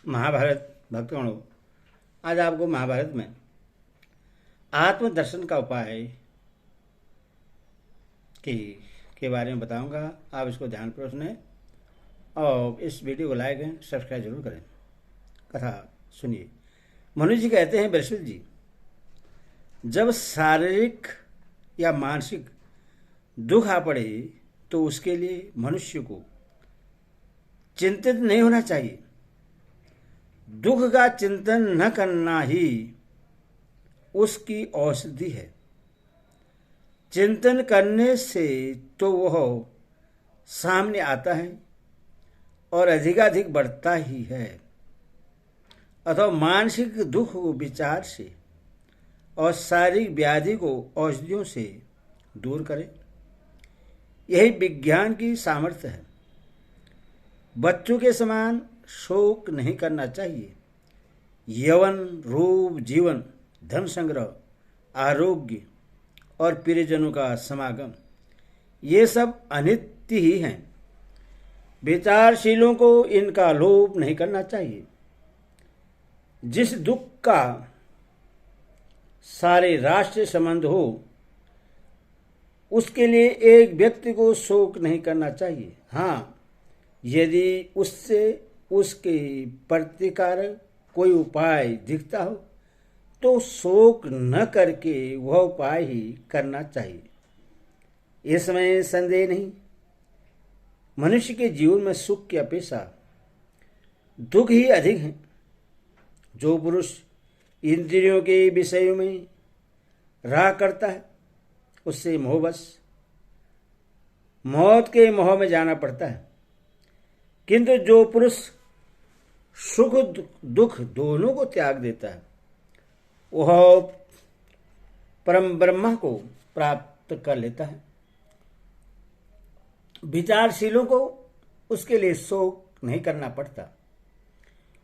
महाभारत भक्तगणों, आज आपको महाभारत में आत्मदर्शन का उपाय की के बारे में बताऊंगा। आप इसको ध्यानपूर्वक सुनें और इस वीडियो को लाइक करें, सब्सक्राइब जरूर करें। कथा सुनिए। मनुष्य जी कहते हैं, बृहस्पति जी, जब शारीरिक या मानसिक दुख आ पड़े तो उसके लिए मनुष्य को चिंतित नहीं होना चाहिए। दुख का चिंतन न करना ही उसकी औषधि है। चिंतन करने से तो वह सामने आता है और अधिकाधिक बढ़ता ही है। अथवा मानसिक दुख को विचार से और शारीरिक व्याधि को औषधियों से दूर करें। यही विज्ञान की सामर्थ्य है। बच्चों के समान शोक नहीं करना चाहिए। यौवन, रूप, जीवन, धन संग्रह, आरोग्य और प्रियजनों का समागम, ये सब अनित्य ही हैं। विचारशीलों को इनका लोभ नहीं करना चाहिए। जिस दुख का सारे राष्ट्र संबंध हो, उसके लिए एक व्यक्ति को शोक नहीं करना चाहिए। हाँ, यदि उससे उसके प्रतिकार कोई उपाय दिखता हो तो शोक न करके वह उपाय ही करना चाहिए। इसमें संदेह नहीं। मनुष्य के जीवन में सुख की अपेक्षा दुख ही अधिक है। जो पुरुष इंद्रियों के विषयों में राह करता है उससे मोहवश मौत के मोह में जाना पड़ता है। किंतु जो पुरुष सुख दुख दोनों को त्याग देता है वह परम ब्रह्म को प्राप्त कर लेता है। विचारशीलों को उसके लिए शोक नहीं करना पड़ता।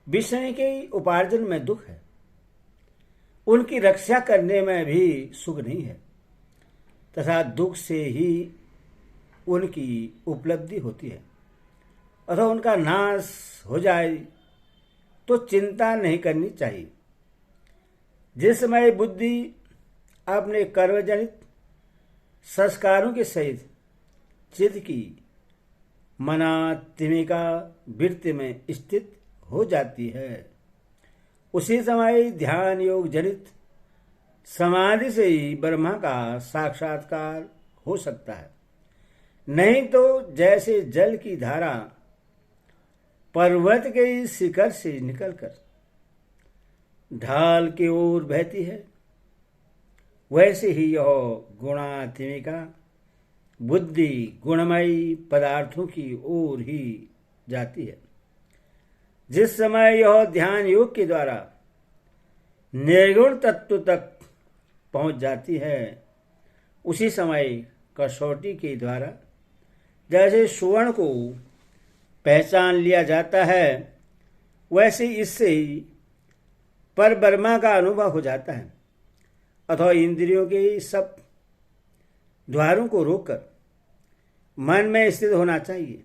विषय के उपार्जन में दुख है, उनकी रक्षा करने में भी सुख नहीं है, तथा दुख से ही उनकी उपलब्धि होती है। अथवा उनका नाश हो जाए तो चिंता नहीं करनी चाहिए। जिस समय बुद्धि अपने कर्मजनित संस्कारों के सहित चित्त की मनात्मिका वृत्ति में स्थित हो जाती है, उसी समय ध्यान योग जनित समाधि से ही ब्रह्मा का साक्षात्कार हो सकता है। नहीं तो जैसे जल की धारा पर्वत के शिखर से निकलकर ढाल की ओर बहती है, वैसे ही यह गुणात्मिका बुद्धि गुणमयी पदार्थों की ओर ही जाती है। जिस समय यह ध्यान योग के द्वारा निर्गुण तत्व तक पहुंच जाती है, उसी समय कसौटी के द्वारा जैसे स्वर्ण को पहचान लिया जाता है, वैसे इससे ही पर ब्रह्मा का अनुभव हो जाता है। अथवा इंद्रियों के सब द्वारों को रोककर मन में स्थित होना चाहिए।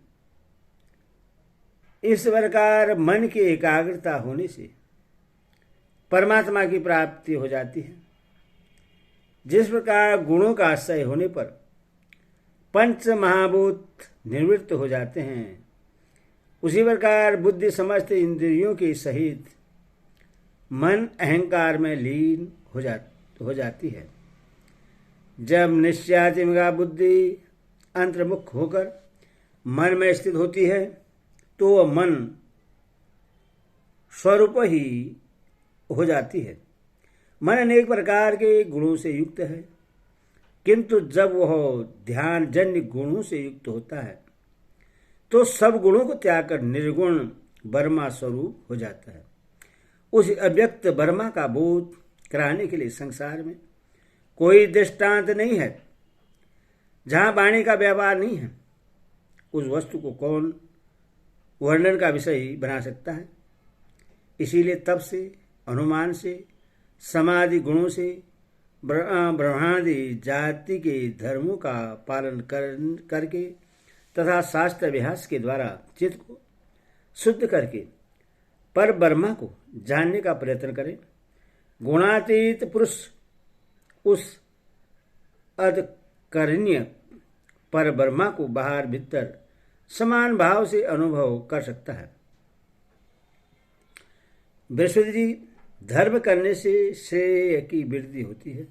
इस प्रकार मन की एकाग्रता होने से परमात्मा की प्राप्ति हो जाती है। जिस प्रकार गुणों का आश्रय होने पर पंच महाभूत निवृत्त हो जाते हैं, उसी प्रकार बुद्धि समस्त इंद्रियों के सहित मन अहंकार में लीन हो जाती है। जब निश्चयात्मिका बुद्धि अंतर्मुख होकर मन में स्थित होती है तो वह मन स्वरूप ही हो जाती है। मन अनेक प्रकार के गुणों से युक्त है, किंतु जब वह ध्यान जन्य गुणों से युक्त होता है तो सब गुणों को त्याग कर निर्गुण ब्रह्मा स्वरूप हो जाता है। उस अव्यक्त ब्रह्मा का बोध कराने के लिए संसार में कोई दृष्टांत नहीं है। जहां वाणी का व्यवहार नहीं है, उस वस्तु को कौन वर्णन का विषय बना सकता है। इसीलिए तप से, अनुमान से, समाधि गुणों से, ब्रह्मादि जाति के धर्मों का पालन करके तथा शास्त्र अभ्यास के द्वारा चित्त को शुद्ध करके पर ब्रह्मा को जानने का प्रयत्न करें। गुणातीत पुरुष उस अधकरणीय पर ब्रह्मा को बाहर भीतर समान भाव से अनुभव कर सकता है। बृहस्पति जी, धर्म करने से श्रेय की वृद्धि होती है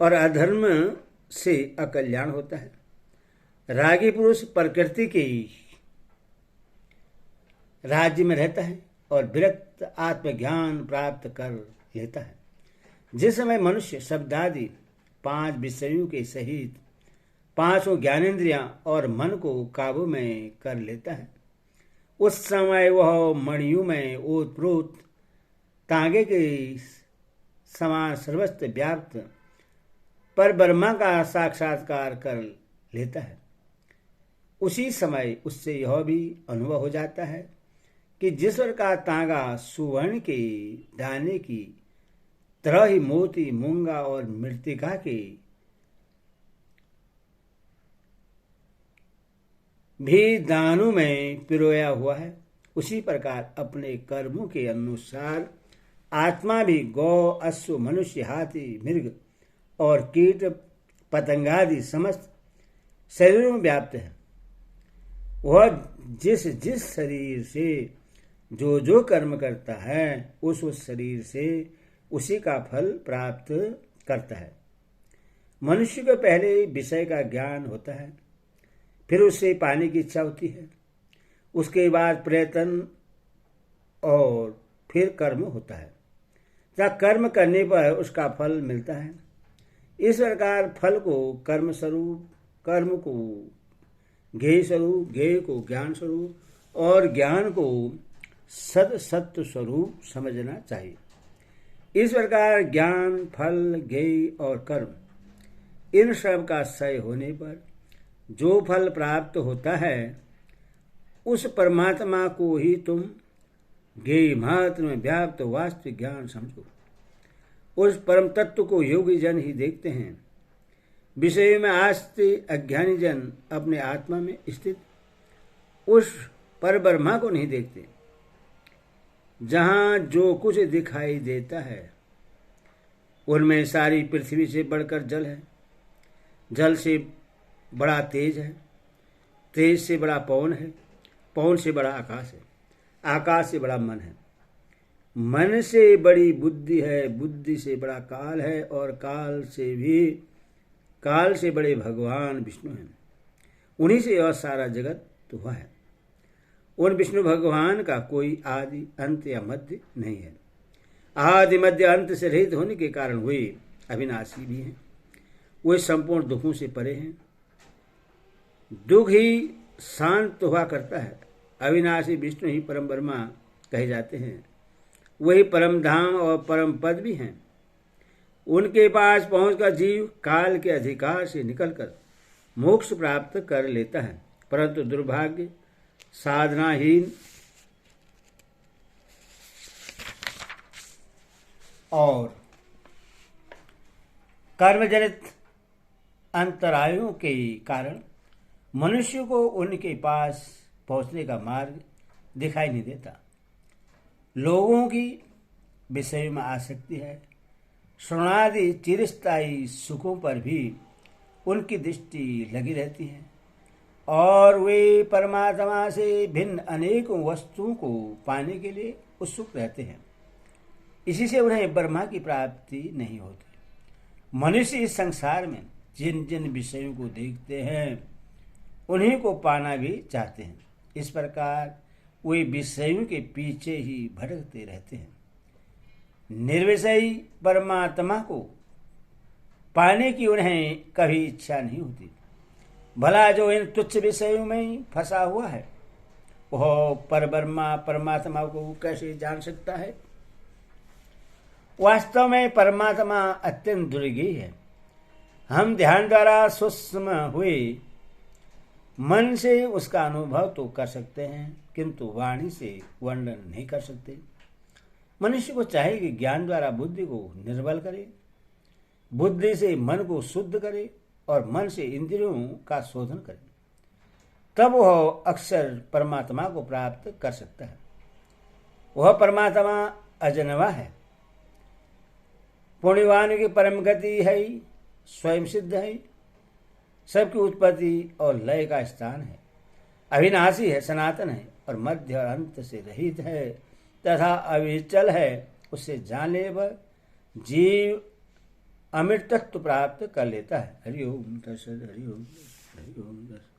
और अधर्म से अकल्याण होता है। रागी पुरुष प्रकृति के राज्य में रहता है और विरक्त आत्मज्ञान प्राप्त कर लेता है। जिस समय मनुष्य शब्दादि 5 विषयों के सहित 5 ज्ञानेंद्रियां और मन को काबू में कर लेता है, उस समय वह मणियों में ओतप्रोत तांगे के समान सर्वस्व व्याप्त पर ब्रह्मा का साक्षात्कार कर लेता है। उसी समय उससे यह भी अनुभव हो जाता है कि जिसवर का तांगा सुवर्ण के दाने की तरह ही मोती, मूंगा और मृत्तिका के भी दानों में पिरोया हुआ है, उसी प्रकार अपने कर्मों के अनुसार आत्मा भी गौ, अश्व, मनुष्य, हाथी, मृग और कीट पतंगादि समस्त शरीरों में व्याप्त है। वह जिस जिस शरीर से जो जो कर्म करता है, उस शरीर से उसी का फल प्राप्त करता है। मनुष्य को पहले विषय का ज्ञान होता है, फिर उससे पाने की इच्छा होती है, उसके बाद प्रयत्न और फिर कर्म होता है। जब कर्म करने पर उसका फल मिलता है। इस प्रकार फल को कर्म स्वरूप, कर्म को ज्ञेय स्वरूप, ज्ञेय को ज्ञान स्वरूप और ज्ञान को सद सत्व स्वरूप समझना चाहिए। इस प्रकार ज्ञान, फल, ज्ञेय और कर्म इन सब का क्षय होने पर जो फल प्राप्त होता है, उस परमात्मा को ही तुम ज्ञेय मात्र में व्याप्त वास्तविक ज्ञान समझो। उस परम तत्व को योगी जन ही देखते हैं। विषय में आस्ते अज्ञानी जन अपने आत्मा में स्थित उस पर ब्रह्मा को नहीं देखते। जहां जो कुछ दिखाई देता है उनमें सारी पृथ्वी से बढ़कर जल है, जल से बड़ा तेज है, तेज से बड़ा पवन है, पवन से बड़ा आकाश है, आकाश से बड़ा मन है, मन से बड़ी बुद्धि है, बुद्धि से बड़ा काल है और काल से बड़े भगवान विष्णु हैं। उन्हीं से यह सारा जगत तो हुआ है। उन विष्णु भगवान का कोई आदि, अंत या मध्य नहीं है। आदि, मध्य, अंत से रहित होने के कारण वे अविनाशी भी हैं। वे संपूर्ण दुखों से परे हैं। दुख ही शांत हुआ करता है। अविनाशी विष्णु ही परम ब्रह्मा कहे जाते हैं। वही परम धाम और परम पद भी हैं। उनके पास पहुंचकर जीव काल के अधिकार से निकलकर मोक्ष प्राप्त कर लेता है, परंतु दुर्भाग्य साधनाहीन और कर्मजनित अंतरायों के कारण मनुष्य को उनके पास पहुंचने का मार्ग दिखाई नहीं देता। लोगों की विषय में आसक्ति है। श्रवणादि चिरस्थायी सुखों पर भी उनकी दृष्टि लगी रहती है और वे परमात्मा से भिन्न अनेकों वस्तुओं को पाने के लिए उत्सुक रहते हैं। इसी से उन्हें ब्रह्मा की प्राप्ति नहीं होती। मनुष्य इस संसार में जिन जिन विषयों को देखते हैं उन्हीं को पाना भी चाहते हैं। इस प्रकार वे विषयों के पीछे ही भटकते रहते हैं। निर्विषयी परमात्मा को पाने की उन्हें कभी इच्छा नहीं होती। भला जो इन तुच्छ विषयों में ही फंसा हुआ है वह परब्रह्मा परमात्मा को कैसे जान सकता है? वास्तव में परमात्मा अत्यंत दुर्गेय है। हम ध्यान द्वारा सूक्ष्म हुए मन से उसका अनुभव तो कर सकते हैं, किंतु वाणी से वर्णन नहीं कर सकते। मनुष्य को चाहे कि ज्ञान द्वारा बुद्धि को निर्बल करे, बुद्धि से मन को शुद्ध करे और मन से इंद्रियों का शोधन करे, तब वह अक्षर परमात्मा को प्राप्त कर सकता है। वह परमात्मा अजन्मा है, पुण्यवान की परम गति है, स्वयं सिद्ध है, सबकी उत्पत्ति और लय का स्थान है, अविनाशी है, सनातन है और मध्य और अंत से रहित है तथा अविचल है। उससे जानने पर जीव अमृत तत्व प्राप्त कर लेता है। हरि ओम तत्सत। हरि ओम। हरि ओम तत्सत।